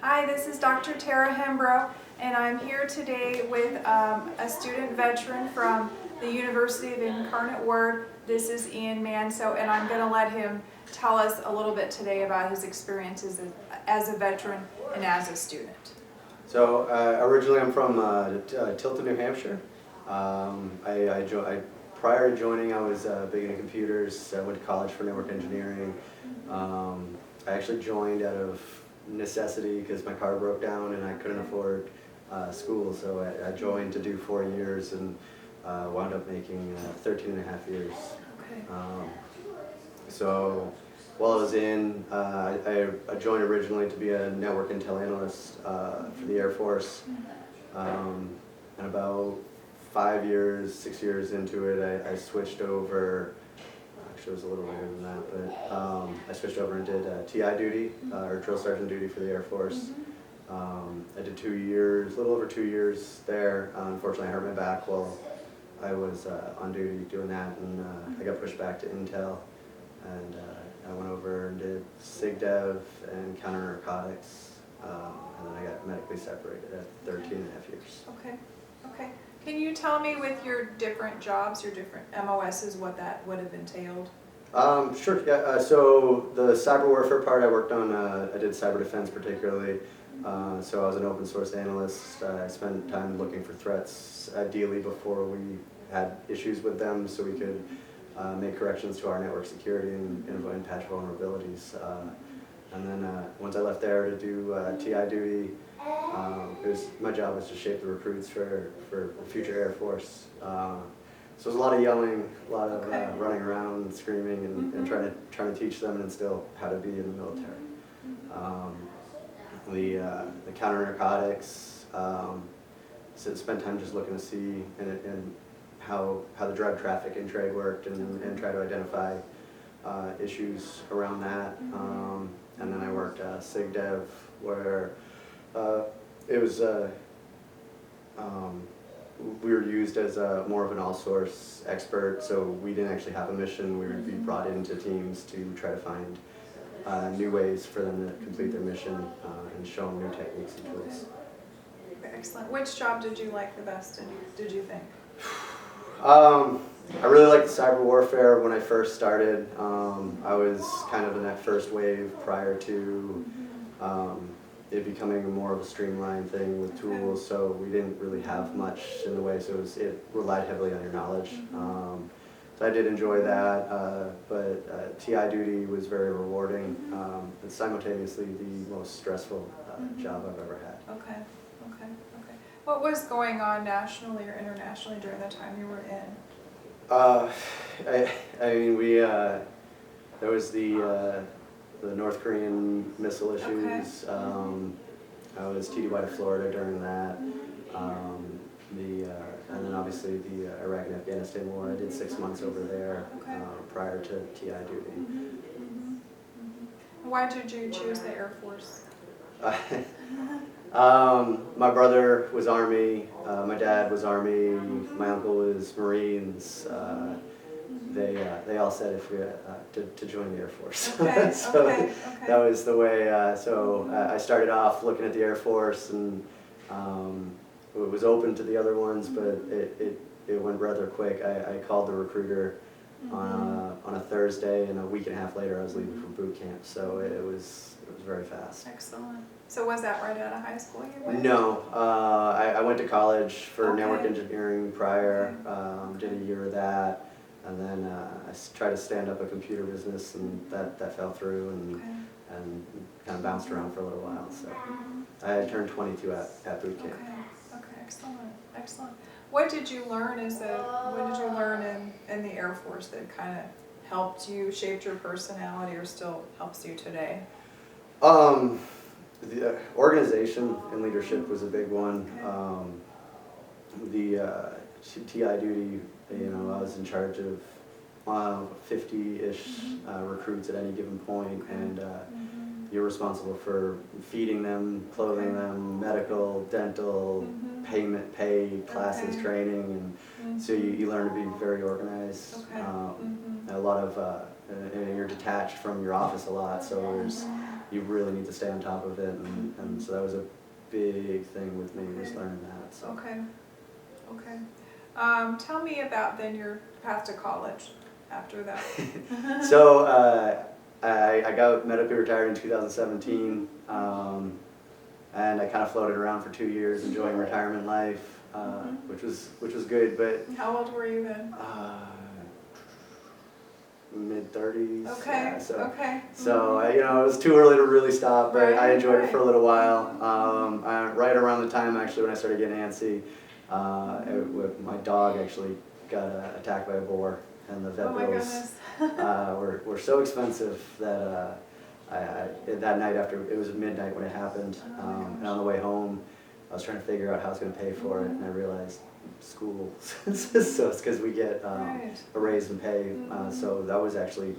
Hi, this is Dr. Tara Hembrough, and I'm here today with a student veteran from the University of Incarnate Word. This is Ian Manseau, and I'm going to let him tell us a little bit today about his experiences as a veteran and as a student. So originally I'm from Tilton, New Hampshire. Prior to joining, I was big into computers. I went to college for network engineering. I actually joined out of necessity because my car broke down and I couldn't afford school, so I joined to do 4 years and wound up making 13 and a half years. Okay. So while I was in, I joined originally to be a network intel analyst for the Air Force, and about 5 years, 6 years into it, I switched over. Actually, it was a little later than that, but I switched over and did TI duty, or drill sergeant duty for the Air Force. I did 2 years, a little over 2 years there. Unfortunately, I hurt my back while I was on duty doing that, and I got pushed back to Intel, and I went over and did SIGDEV and counter narcotics, and then I got medically separated at 13 and a half years. Okay. Okay. Can you tell me with your different jobs, your different MOSs, what that would have entailed? Sure. Yeah. So the cyber warfare part I worked on, I did cyber defense particularly. So I was an open source analyst. I spent time looking for threats, ideally before we had issues with them, so we could make corrections to our network security and patch vulnerabilities. And then once I left there to do TI duty, my job was to shape the recruits for future Air Force. So it was a lot of yelling, a lot of running around and screaming and trying to teach them and instill how to be in the military. The counter narcotics, so spent time just looking to see and how the drug trafficking trade worked and try to identify issues around that. And then I worked SIGDEV, where it was we were used as more of an all-source expert, so we didn't actually have a mission. We would be brought into teams to try to find new ways for them to complete their mission and show them new techniques and tools. Excellent. Which job did you like the best, did you think? I really liked cyber warfare when I first started. I was kind of in that first wave prior to it becoming more of a streamlined thing with tools, so we didn't really have much in the way, so it relied heavily on your knowledge. So I did enjoy that, but TI duty was very rewarding and simultaneously the most stressful job I've ever had. Okay. What was going on nationally or internationally during the time you were in? I mean, there was the North Korean missile issues. I was TDY to Florida during that. And then obviously the Iraq and Afghanistan war. I did 6 months over there prior to TI duty. Why did you choose the Air Force? My brother was Army, my dad was Army, my uncle was Marines. They all said if we to join the Air Force. So that was the way. I started off looking at the Air Force, and it was open to the other ones, but it went rather quick. I called the recruiter on a Thursday, and a week and a half later I was leaving from boot camp. So it was very fast. Excellent. So was that right out of high school you went? No, I went to college for network engineering prior. Did a year of that. And then I tried to stand up a computer business, and that fell through, and kind of bounced around for a little while. So I had turned 22 at boot camp. Okay, excellent. What did you learn in the Air Force that kind of helped you, shaped your personality, or still helps you today? The organization and leadership was a big one. The TI duty, I was in charge of 50-ish recruits at any given point, and you're responsible for feeding them, clothing them, medical, dental, pay, classes, training, and so you learn to be very organized. A lot of, and you're detached from your office a lot, so there's you really need to stay on top of it, and so that was a big thing with me, was learning that. So. Okay. Okay. Tell me about then your path to college after that. So I got medically retired in 2017, and I kind of floated around for 2 years, enjoying retirement life, which was good. But How old were you then? Mid-30s. Okay. Yeah, so Okay. it was too early to really stop, but I Right, enjoyed it for a little while. right. Right around the time actually when I started getting antsy, my dog actually got attacked by a boar, and the vet Oh my bills goodness. were so expensive that that night after, it was midnight when it happened, Oh my and gosh. on the way home, I was trying to figure out how I was going to pay for it, and I realized school. So it's because we get Right. a raise in pay, so that's actually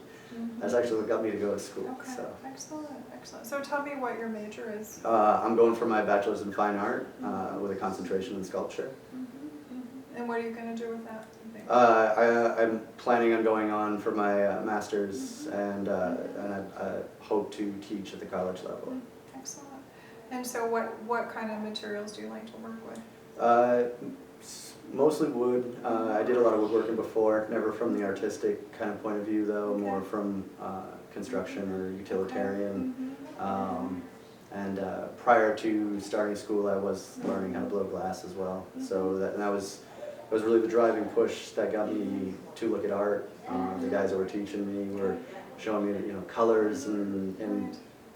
what got me to go to school. Okay. So. Excellent. Excellent. So tell me what your major is. I'm going for my bachelor's in fine art with a concentration in sculpture. And what are you going to do with that? You think? I'm planning on going on for my master's, and I hope to teach at the college level. Excellent. And so what kind of materials do you like to work with? Mostly wood. I did a lot of woodworking before, never from the artistic kind of point of view though, more from construction or utilitarian. And prior to starting school, I was learning how to blow glass as well. So that was really the driving push that got me to look at art. The guys that were teaching me were showing me, colors and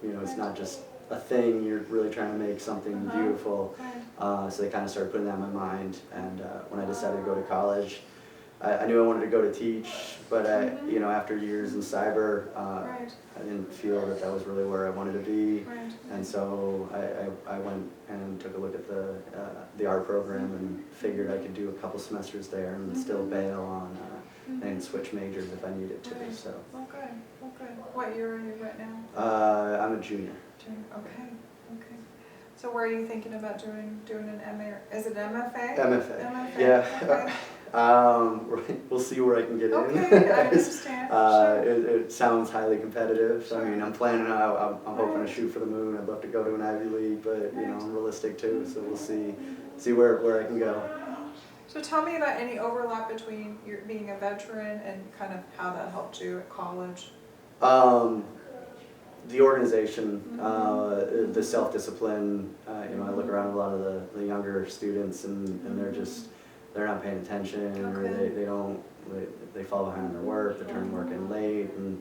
it's not just a thing. You're really trying to make something beautiful. So they kind of started putting that in my mind. And when I decided to go to college, I knew I wanted to go to teach, but after years in cyber, I didn't feel that was really where I wanted to be. And so I went and took a look at the art program and figured I could do a couple semesters there and still bail on and switch majors if I needed to. So. Oh, good. Oh, good. What year are you right now? I'm a junior. Okay. Okay. So where are you thinking about doing an MA? Is it MFA? MFA. MFA. Yeah. Okay. We'll see where I can get in. Okay, I understand. Sure. It sounds highly competitive. So, I mean, I'm planning. I'm hoping to shoot for the moon. I'd love to go to an Ivy League, but I'm realistic too. So we'll see where I can go. So tell me about any overlap between your being a veteran and kind of how that helped you at college. The organization, the self-discipline. I look around a lot of the younger students, and they're not paying attention, or they fall behind on their work. They're turning work in late, and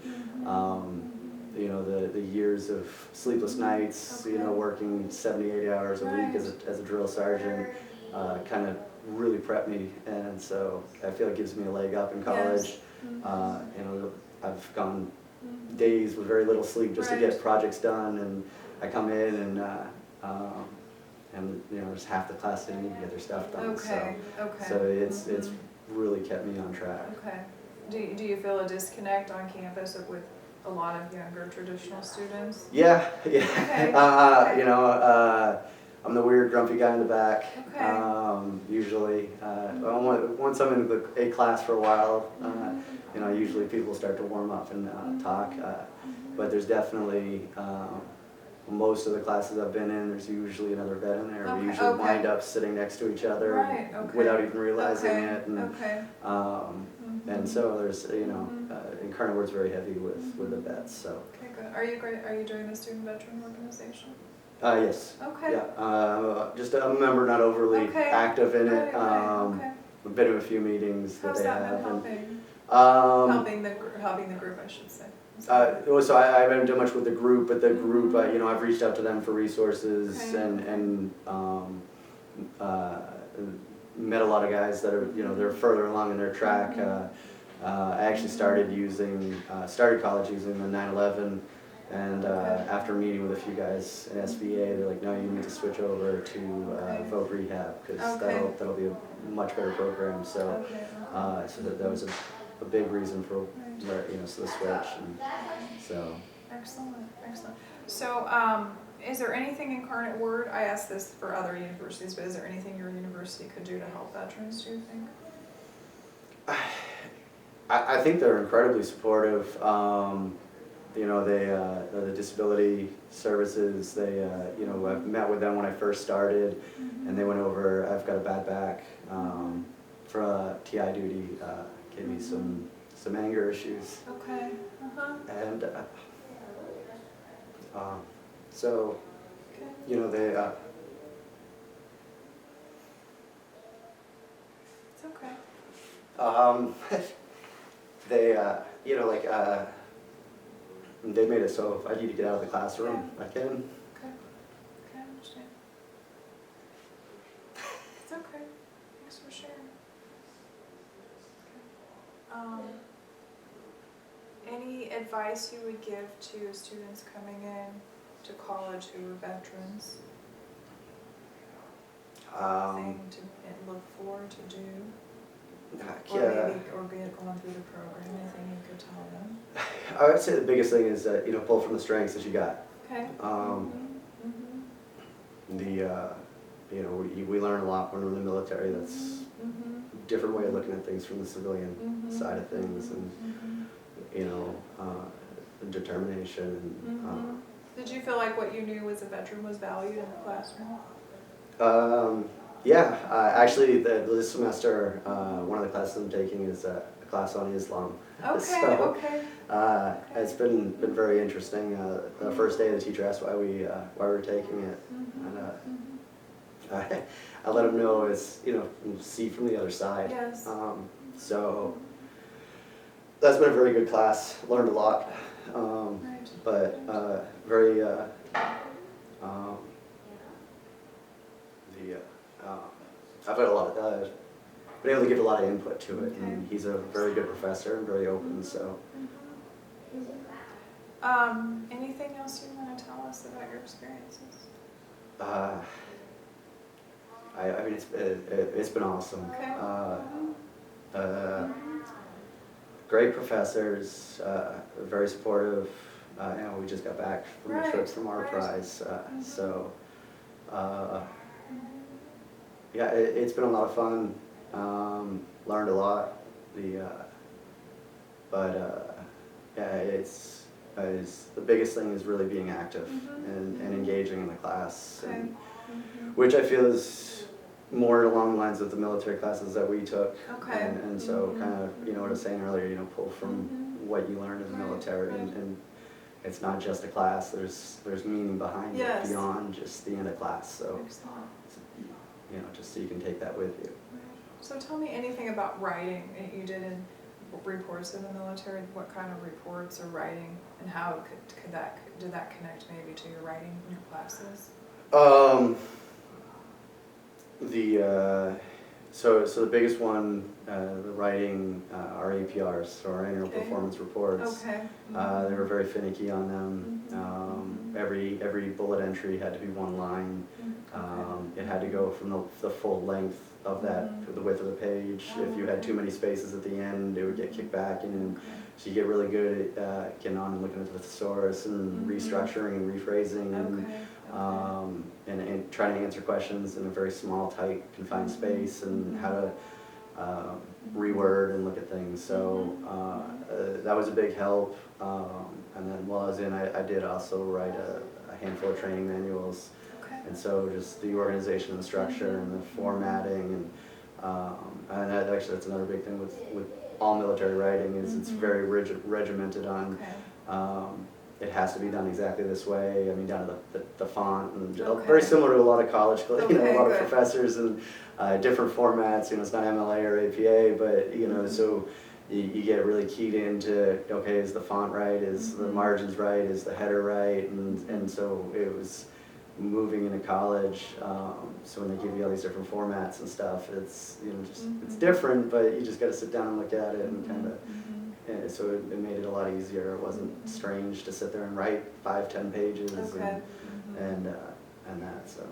the years of sleepless nights, working 70, 80 hours a week as a drill sergeant, kind of really prepped me, and so I feel it gives me a leg up in college. I've gone days with very little sleep just to get projects done, and I come in and there's half the class didn't even get their stuff done. So it's really kept me on track. Okay. Do you feel a disconnect on campus with a lot of younger traditional students? Yeah. Okay. I'm the weird grumpy guy in the back. Okay. Usually, once I'm in a class for a while, usually people start to warm up and talk. But there's definitely most of the classes I've been in, there's usually another vet in there. We usually wind up sitting next to each other without even realizing it. And so there's, Incarnate Word's very heavy with the vets. So. Okay, good. Are you doing the student veteran organization? Yes. Okay. Yeah. Just a member, not overly active in it. I've been to a few meetings that How's they that have. been helping the group, I should say. So I haven't done much with the group, but the group, I've reached out to them for resources and met a lot of guys that are, they're further along in their track. I actually started college using the 911, and after meeting with a few guys in SVA, they're like, no, you need to switch over to Voc Rehab, because that'll be a much better program. So, so that was a big reason for the switch, and so. Excellent. So, is there anything Incarnate Word? I asked this for other universities, but is there anything your university could do to help veterans? Do you think? I think they're incredibly supportive. you know, the disability services, I've met with them when I first started, and they went over, I've got a bad back, for TI duty, gave me some anger issues. Okay. And, so, Okay. you know, It's okay. they, you know, like, they made it so if I need to get out of the classroom, I can. Okay. Okay, I understand. It's okay. Thanks for sharing. Okay. Any advice you would give to students coming in to college who are veterans? Thing to look for, to do? Or maybe, or going through the program, anything you could tell them? I would say the biggest thing is that, you know, pull from the strengths that you got. Okay. You know, we learn a lot when we're in the military. That's a different way of looking at things from the civilian side of things, and you know, determination. And, did you feel like what you knew as a veteran was valued in the classroom? Yeah, actually, this semester, one of the classes I'm taking is a class on Islam. Okay, So, okay. It's been very interesting. The first day, the teacher asked why we were taking it, and I let him know it's, you know, see from the other side. Yes. So that's been a very good class. Learned a lot, Right. but very. I've had a lot of, been able to give a lot of input to it, and he's a very good professor and very open, so. Anything else you want to tell us about your experiences? I mean, it's been awesome. Okay. Great professors, very supportive. You know, we just got back from the trip from our prize, so. Yeah, it's been a lot of fun. Learned a lot. The biggest thing is really being active and engaging in the class, and, which I feel is more along the lines of the military classes that we took. Okay. And so kind of, you know what I was saying earlier, you know, pull from what you learned in the military, and it's not just a class. There's meaning behind it beyond just the end of class. So. Excellent. You know, just so you can take that with you. So tell me anything about writing that you did in reports in the military. What kind of reports or writing, and how did that connect maybe to your writing in your classes? So the biggest one, the writing, our APRs, so our annual performance reports. Okay. They were very finicky on them. Every bullet entry had to be one line. It had to go from the full length of that to the width of the page. If you had too many spaces at the end, it would get kicked back, and so you get really good at getting on and looking at the thesaurus and restructuring and rephrasing and trying to answer questions in a very small, tight, confined space, and how to reword and look at things. So that was a big help. And then while I was in, I did also write a handful of training manuals. And so just the organization and the structure and the formatting, and actually that's another big thing with all military writing is it's very regimented on. It has to be done exactly this way. I mean, down to the font, and very similar to a lot of college, you know, a lot of professors and different formats. You know, it's not MLA or APA, but you know, so you get really keyed into, okay, is the font right? Is the margins right? Is the header right? And so it was moving into college. So when they give you all these different formats and stuff, it's, you know, just it's different, but you just got to sit down and look at it and kind of. And so it made it a lot easier. It wasn't strange to sit there and write 5-10 pages and that. So.